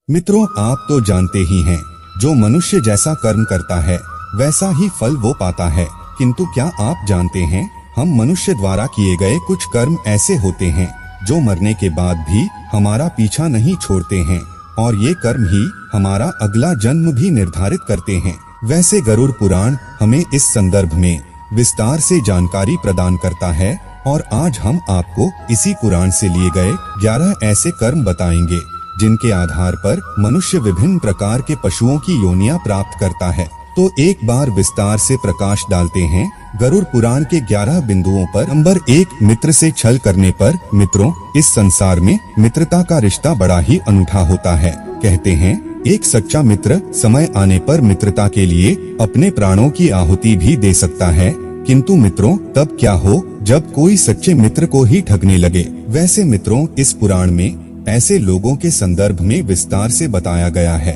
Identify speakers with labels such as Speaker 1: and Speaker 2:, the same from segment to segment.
Speaker 1: मित्रों, आप तो जानते ही हैं, जो मनुष्य जैसा कर्म करता है वैसा ही फल वो पाता है। किंतु क्या आप जानते हैं, हम मनुष्य द्वारा किए गए कुछ कर्म ऐसे होते हैं जो मरने के बाद भी हमारा पीछा नहीं छोड़ते हैं, और ये कर्म ही हमारा अगला जन्म भी निर्धारित करते हैं। वैसे गरुड़ पुराण हमें इस संदर्भ में विस्तार से जानकारी प्रदान करता है, और आज हम आपको इसी पुराण से लिए गए 11 ऐसे कर्म बताएंगे जिनके आधार पर मनुष्य विभिन्न प्रकार के पशुओं की योनियां प्राप्त करता है। तो एक बार विस्तार से प्रकाश डालते हैं गरुड़ पुराण के 11 बिंदुओं पर। नंबर 1, मित्र से छल करने पर। मित्रों, इस संसार में मित्रता का रिश्ता बड़ा ही अनूठा होता है। कहते हैं, एक सच्चा मित्र समय आने पर मित्रता के लिए अपने प्राणों की आहुति भी दे सकता है। किंतु मित्रों, तब क्या हो जब कोई सच्चे मित्र को ही ठगने लगे। वैसे मित्रों, इस पुराण में ऐसे लोगों के संदर्भ में विस्तार से बताया गया है।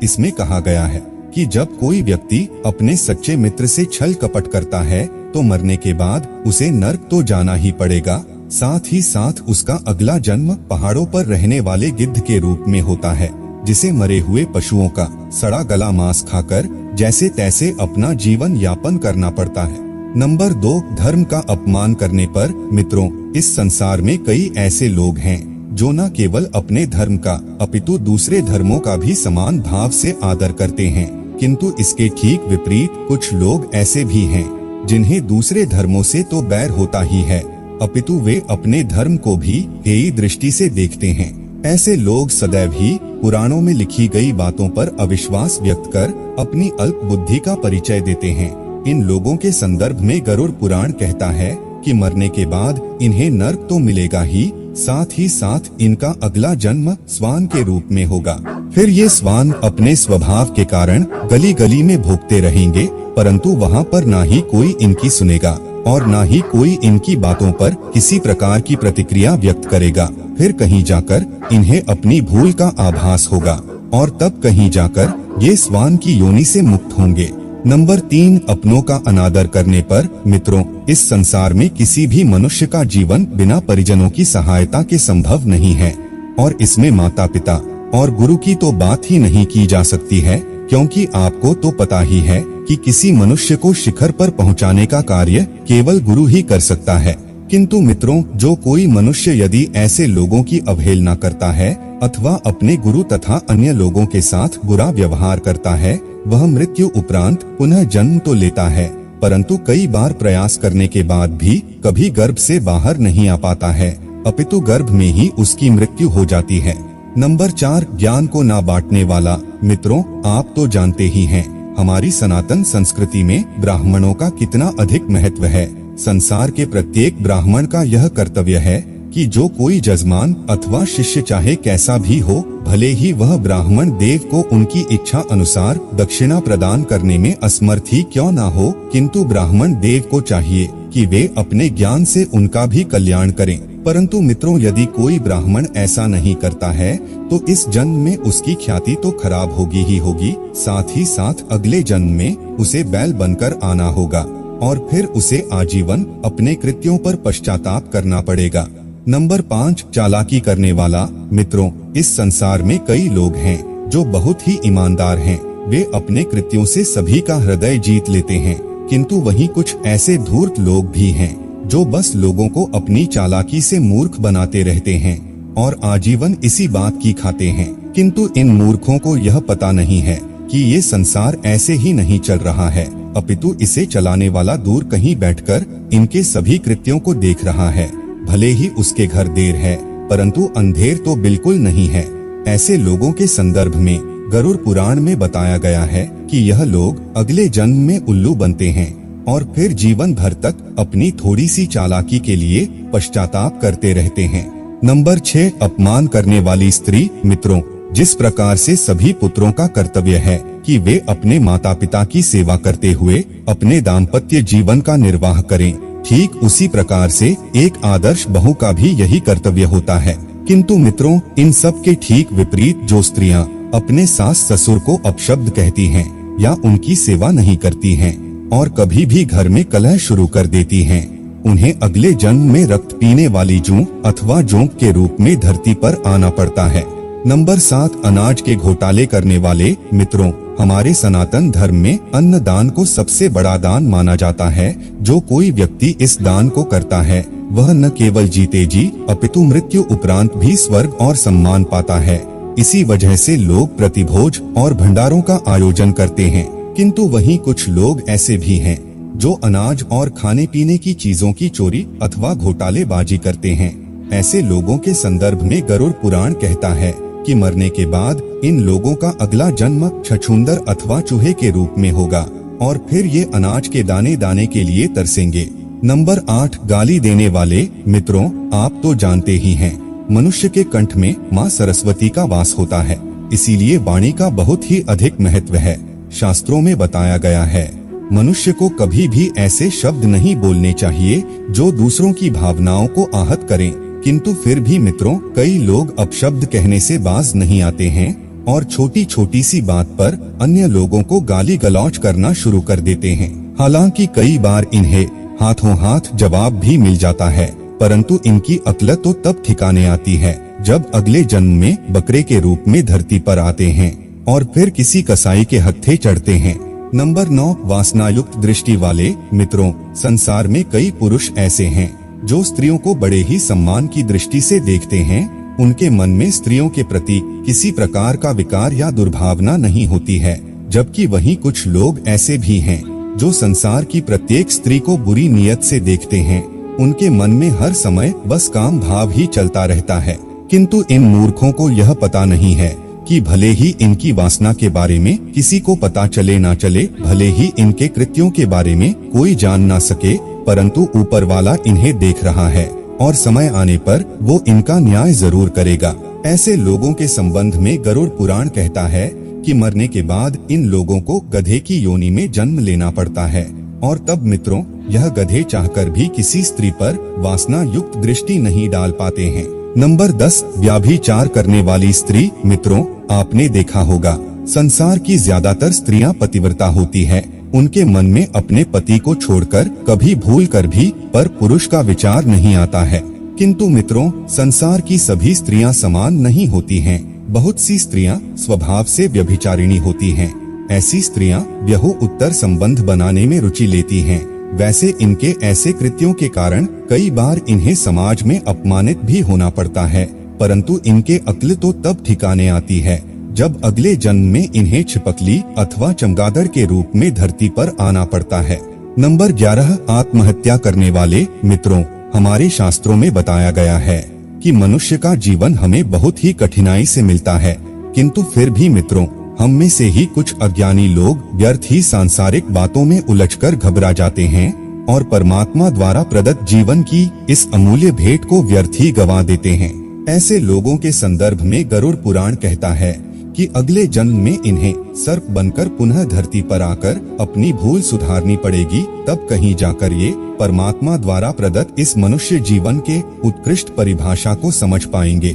Speaker 1: इसमें कहा गया है कि जब कोई व्यक्ति अपने सच्चे मित्र से छल कपट करता है तो मरने के बाद उसे नर्क तो जाना ही पड़ेगा, साथ ही साथ उसका अगला जन्म पहाड़ों पर रहने वाले गिद्ध के रूप में होता है, जिसे मरे हुए पशुओं का सड़ा गला मांस खाकर जैसे तैसे अपना जीवन यापन करना पड़ता है। नंबर 2, धर्म का अपमान करने पर। मित्रों, इस संसार में कई ऐसे लोग हैं जो न केवल अपने धर्म का अपितु दूसरे धर्मों का भी समान भाव से आदर करते हैं। किंतु इसके ठीक विपरीत कुछ लोग ऐसे भी हैं जिन्हें दूसरे धर्मों से तो बैर होता ही है, अपितु वे अपने धर्म को भी हेय दृष्टि से देखते हैं। ऐसे लोग सदैव ही पुराणों में लिखी गई बातों पर अविश्वास व्यक्त कर अपनी अल्प बुद्धि का परिचय देते हैं। इन लोगों के संदर्भ में गरुड़ पुराण कहता है कि मरने के बाद इन्हें नर्क तो मिलेगा ही, साथ ही साथ इनका अगला जन्म स्वान के रूप में होगा। फिर ये स्वान अपने स्वभाव के कारण गली गली में भोगते रहेंगे, परंतु वहाँ पर ना ही कोई इनकी सुनेगा और ना ही कोई इनकी बातों पर किसी प्रकार की प्रतिक्रिया व्यक्त करेगा। फिर कहीं जाकर इन्हें अपनी भूल का आभास होगा और तब कहीं जाकर ये स्वान की योनि से मुक्त होंगे। नंबर 3, अपनों का अनादर करने पर। मित्रों, इस संसार में किसी भी मनुष्य का जीवन बिना परिजनों की सहायता के संभव नहीं है, और इसमें माता पिता और गुरु की तो बात ही नहीं की जा सकती है, क्योंकि आपको तो पता ही है कि किसी मनुष्य को शिखर पर पहुंचाने का कार्य केवल गुरु ही कर सकता है। किंतु मित्रों, जो कोई मनुष्य यदि ऐसे लोगों की अवहेलना करता है अथवा अपने गुरु तथा अन्य लोगों के साथ बुरा व्यवहार करता है, वह मृत्यु उपरांत पुनः जन्म तो लेता है, परंतु कई बार प्रयास करने के बाद भी कभी गर्भ से बाहर नहीं आ पाता है, अपितु गर्भ में ही उसकी मृत्यु हो जाती है। नंबर 4, ज्ञान को ना बांटने वाला। मित्रों, आप तो जानते ही हैं, हमारी सनातन संस्कृति में ब्राह्मणों का कितना अधिक महत्व है। संसार के प्रत्येक ब्राह्मण का यह कर्तव्य है कि जो कोई जजमान अथवा शिष्य चाहे कैसा भी हो, भले ही वह ब्राह्मण देव को उनकी इच्छा अनुसार दक्षिणा प्रदान करने में असमर्थ ही क्यों ना हो, किंतु ब्राह्मण देव को चाहिए कि वे अपने ज्ञान से उनका भी कल्याण करें। परंतु मित्रों, यदि कोई ब्राह्मण ऐसा नहीं करता है तो इस जन्म में उसकी ख्याति तो खराब होगी ही होगी, साथ ही साथ अगले जन्म में उसे बैल बनकर आना होगा और फिर उसे आजीवन अपने कृत्यों पर पश्चाताप करना पड़ेगा। नंबर 5, चालाकी करने वाला। मित्रों, इस संसार में कई लोग हैं जो बहुत ही ईमानदार हैं। वे अपने कृत्यों से सभी का हृदय जीत लेते हैं, किंतु वहीं कुछ ऐसे धूर्त लोग भी हैं जो बस लोगों को अपनी चालाकी से मूर्ख बनाते रहते हैं और आजीवन इसी बात की खाते हैं। किंतु इन मूर्खों को यह पता नहीं है कि ये संसार ऐसे ही नहीं चल रहा है, अपितु इसे चलाने वाला दूर कहीं बैठकर इनके सभी कृत्यों को देख रहा है। भले ही उसके घर देर है, परंतु अंधेर तो बिल्कुल नहीं है। ऐसे लोगों के संदर्भ में गरुड़ पुराण में बताया गया है कि यह लोग अगले जन्म में उल्लू बनते हैं और फिर जीवन भर तक अपनी थोड़ी सी चालाकी के लिए पश्चाताप करते रहते हैं। नंबर 6, अपमान करने वाली स्त्री। मित्रों, जिस प्रकार से सभी पुत्रों का कर्तव्य है कि वे अपने माता पिता की सेवा करते हुए अपने दाम्पत्य जीवन का निर्वाह करें, ठीक उसी प्रकार से एक आदर्श बहू का भी यही कर्तव्य होता है। किंतु मित्रों, इन सब के ठीक विपरीत जो स्त्रियां अपने सास ससुर को अपशब्द कहती हैं या उनकी सेवा नहीं करती हैं और कभी भी घर में कलह शुरू कर देती हैं, उन्हें अगले जन्म में रक्त पीने वाली जूं अथवा जोंक के रूप में धरती पर आना पड़ता है। नंबर 7, अनाज के घोटाले करने वाले। मित्रों, हमारे सनातन धर्म में अन्न दान को सबसे बड़ा दान माना जाता है। जो कोई व्यक्ति इस दान को करता है वह न केवल जीते जी अपितु मृत्यु उपरांत भी स्वर्ग और सम्मान पाता है। इसी वजह से लोग प्रतिभोज और भंडारों का आयोजन करते हैं। किंतु वहीं कुछ लोग ऐसे भी हैं जो अनाज और खाने पीने की चीजों की चोरी अथवा घोटालेबाजी करते हैं। ऐसे लोगों के संदर्भ में गरुड़ पुराण कहता है कि मरने के बाद इन लोगों का अगला जन्म छछूंदर अथवा चूहे के रूप में होगा और फिर ये अनाज के दाने दाने के लिए तरसेंगे। नंबर 8, गाली देने वाले। मित्रों, आप तो जानते ही हैं, मनुष्य के कंठ में माँ सरस्वती का वास होता है, इसीलिए वाणी का बहुत ही अधिक महत्व है। शास्त्रों में बताया गया है, मनुष्य को कभी भी ऐसे शब्द नहीं बोलने चाहिए जो दूसरों की भावनाओं को आहत करें। किंतु फिर भी मित्रों, कई लोग अपशब्द कहने से बाज नहीं आते हैं और छोटी छोटी सी बात पर अन्य लोगों को गाली गलौज करना शुरू कर देते हैं। हालांकि कई बार इन्हें हाथों हाथ जवाब भी मिल जाता है, परंतु इनकी अक्ल तो तब ठिकाने आती है जब अगले जन्म में बकरे के रूप में धरती पर आते हैं और फिर किसी कसाई के हत्थे चढ़ते हैं। नंबर 9, वासनायुक्त दृष्टि वाले। मित्रों, संसार में कई पुरुष ऐसे हैं जो स्त्रियों को बड़े ही सम्मान की दृष्टि से देखते हैं। उनके मन में स्त्रियों के प्रति किसी प्रकार का विकार या दुर्भावना नहीं होती है। जबकि वहीं कुछ लोग ऐसे भी हैं जो संसार की प्रत्येक स्त्री को बुरी नीयत से देखते हैं। उनके मन में हर समय बस काम भाव ही चलता रहता है। किंतु इन मूर्खों को यह पता नहीं है कि भले ही इनकी वासना के बारे में किसी को पता चले ना चले, भले ही इनके कृत्यों के बारे में कोई जान ना सके, परंतु ऊपर वाला इन्हें देख रहा है और समय आने पर वो इनका न्याय जरूर करेगा। ऐसे लोगों के संबंध में गरुड़ पुराण कहता है कि मरने के बाद इन लोगों को गधे की योनि में जन्म लेना पड़ता है और तब मित्रों, यह गधे चाहकर भी किसी स्त्री पर वासना युक्त दृष्टि नहीं डाल पाते हैं। नंबर 10, व्याभिचार करने वाली स्त्री। मित्रों, आपने देखा होगा, संसार की ज्यादातर स्त्रियां पतिव्रता होती है। उनके मन में अपने पति को छोड़कर कभी भूल कर भी पर पुरुष का विचार नहीं आता है। किंतु मित्रों, संसार की सभी स्त्रियां समान नहीं होती हैं। बहुत सी स्त्रियां स्वभाव से व्यभिचारिणी होती हैं। ऐसी स्त्रियां व्यहु उत्तर संबंध बनाने में रुचि लेती हैं। वैसे इनके ऐसे कृत्यों के कारण कई बार इन्हें समाज में अपमानित भी होना पड़ता है, परंतु इनके अक्ल तो तब ठिकाने आती है जब अगले जन्म में इन्हें छिपकली अथवा चमगादड़ के रूप में धरती पर आना पड़ता है। नंबर 11, आत्महत्या करने वाले। मित्रों, हमारे शास्त्रों में बताया गया है कि मनुष्य का जीवन हमें बहुत ही कठिनाई से मिलता है, किंतु फिर भी मित्रों, हम में से ही कुछ अज्ञानी लोग व्यर्थ ही सांसारिक बातों में उलझकर घबरा जाते हैं और परमात्मा द्वारा प्रदत्त जीवन की इस अमूल्य भेंट को व्यर्थ ही गंवा देते हैं। ऐसे लोगों के संदर्भ में गरुड़ पुराण कहता है कि अगले जन्म में इन्हें सर्प बनकर पुनः धरती पर आकर अपनी भूल सुधारनी पड़ेगी, तब कहीं जाकर ये परमात्मा द्वारा प्रदत्त इस मनुष्य जीवन के उत्कृष्ट परिभाषा को समझ पाएंगे।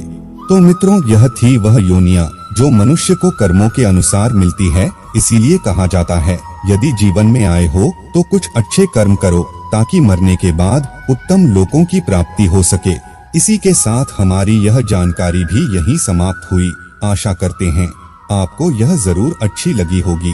Speaker 1: तो मित्रों, यह थी वह योनियां जो मनुष्य को कर्मों के अनुसार मिलती है। इसीलिए कहा जाता है, यदि जीवन में आए हो तो कुछ अच्छे कर्म करो ताकि मरने के बाद उत्तम लोकों की प्राप्ति हो सके। इसी के साथ हमारी यह जानकारी भी यहीं समाप्त हुई। आशा करते हैं आपको यह जरूर अच्छी लगी होगी।